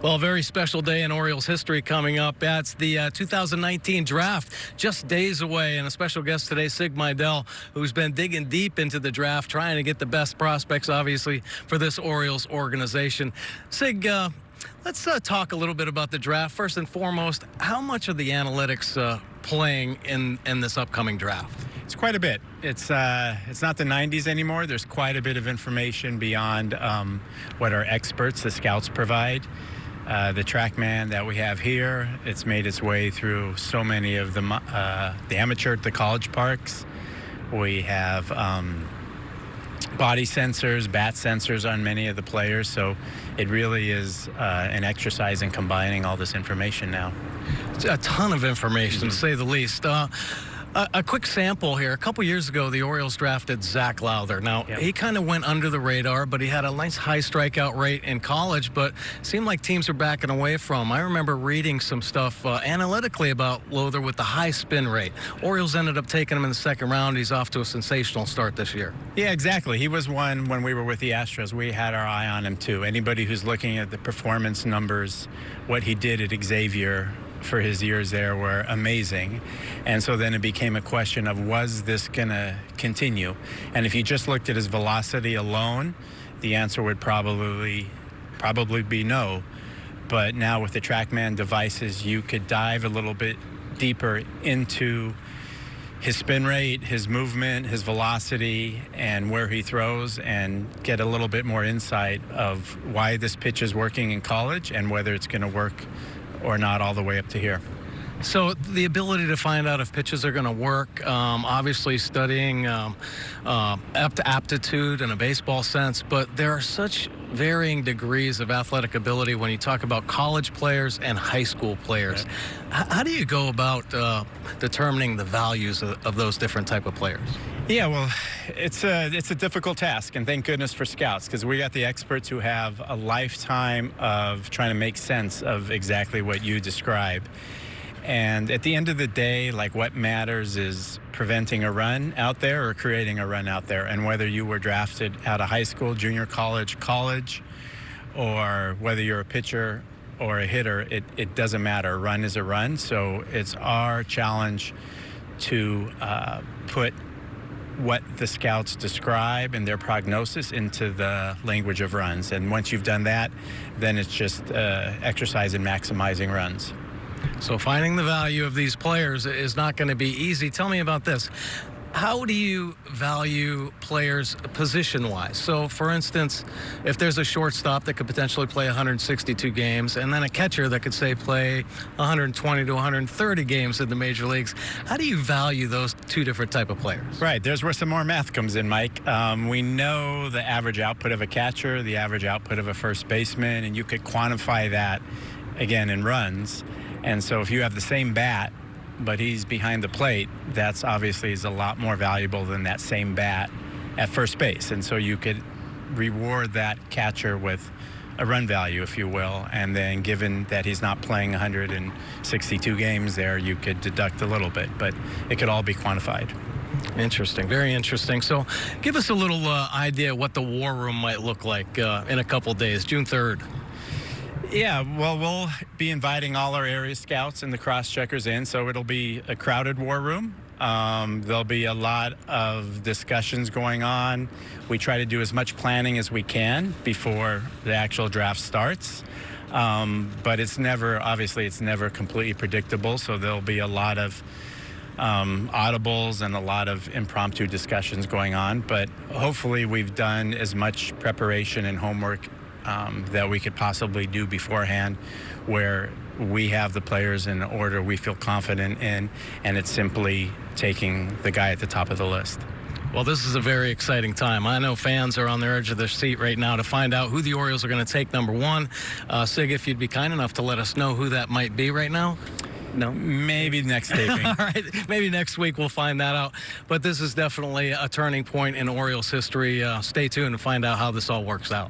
Well, a very special day in Orioles history coming up. That's the 2019 draft, just days away. And a special guest today, Sig Mejdal, who's been digging deep into the draft, trying to get the best prospects, obviously, for this Orioles organization. Sig, let's talk a little bit about the draft. First and foremost, how much of the analytics playing in this upcoming draft? It's quite a bit. It's not the 90s anymore. There's quite a bit of information beyond what our experts, the scouts, provide. The Trackman that we have here, it's made its way through so many of the amateur, the college parks. We have body sensors, bat sensors on many of the players. So it really is an exercise in combining all this information now. It's a ton of information, to say the least. A quick sample here. A couple years ago, the Orioles drafted Zach Lowther. Now, he kind of went under the radar, but he had a nice high strikeout rate in college, but seemed like teams are backing away from him. I remember reading some stuff analytically about Lowther with the high spin rate. Orioles ended up taking him in the second round. He's off to a sensational start this year. Yeah, exactly. He was one when we were with the Astros. We had our eye on him, too. Anybody who's looking at the performance numbers, what he did at Xavier for his years there were amazing. And so then it became a question of, was this going to continue? And if you just looked at his velocity alone, the answer would probably be no. But now with the Trackman devices, you could dive a little bit deeper into his spin rate, his movement, his velocity, and where he throws, and get a little bit more insight of why this pitch is working in college and whether it's going to work or not all the way up to here. So the ability to find out if pitches are going to work, obviously studying aptitude in a baseball sense, but there are such varying degrees of athletic ability when you talk about college players and high school players. Yeah. How do you go about determining the values of those different type of players? Yeah, well, it's a difficult task, and thank goodness for scouts, because we got the experts who have a lifetime of trying to make sense of exactly what you describe. And at the end of the day, like, what matters is preventing a run out there or creating a run out there. And whether you were drafted out of high school, junior college, or whether you're a pitcher or a hitter, it doesn't matter. A run is a run. So it's our challenge to put what the scouts describe and their prognosis into the language of runs. And once you've done that, then it's just exercise in maximizing runs. So finding the value of these players is not going to be easy. Tell me about this. How do you value players position-wise? So, for instance, if there's a shortstop that could potentially play 162 games and then a catcher that could, say, play 120 to 130 games in the major leagues, how do you value those two different type of players? Right. There's where some more math comes in, Mike. We know the average output of a catcher, the average output of a first baseman, and you could quantify that, again, in runs. And so if you have the same bat, but he's behind the plate, that's obviously is a lot more valuable than that same bat at first base. And so you could reward that catcher with a run value, if you will. And then given that he's not playing 162 games there, you could deduct a little bit, but it could all be quantified. Interesting, very interesting. So give us a little idea what the war room might look like in a couple days, June 3rd. Yeah, well, we'll be inviting all our area scouts and the cross-checkers in, so it'll be a crowded war room. There'll be a lot of discussions going on. We try to do as much planning as we can before the actual draft starts. But it's never completely predictable, so there'll be a lot of audibles and a lot of impromptu discussions going on. But hopefully we've done as much preparation and homework that we could possibly do beforehand, where we have the players in order we feel confident in, and it's simply taking the guy at the top of the list. Well, this is a very exciting time. I know fans are on the edge of their seat right now to find out who the Orioles are going to take number one. Sig, if you'd be kind enough to let us know who that might be right now. No? Maybe next taping. All right, maybe next week we'll find that out. But this is definitely a turning point in Orioles history. Stay tuned to find out how this all works out.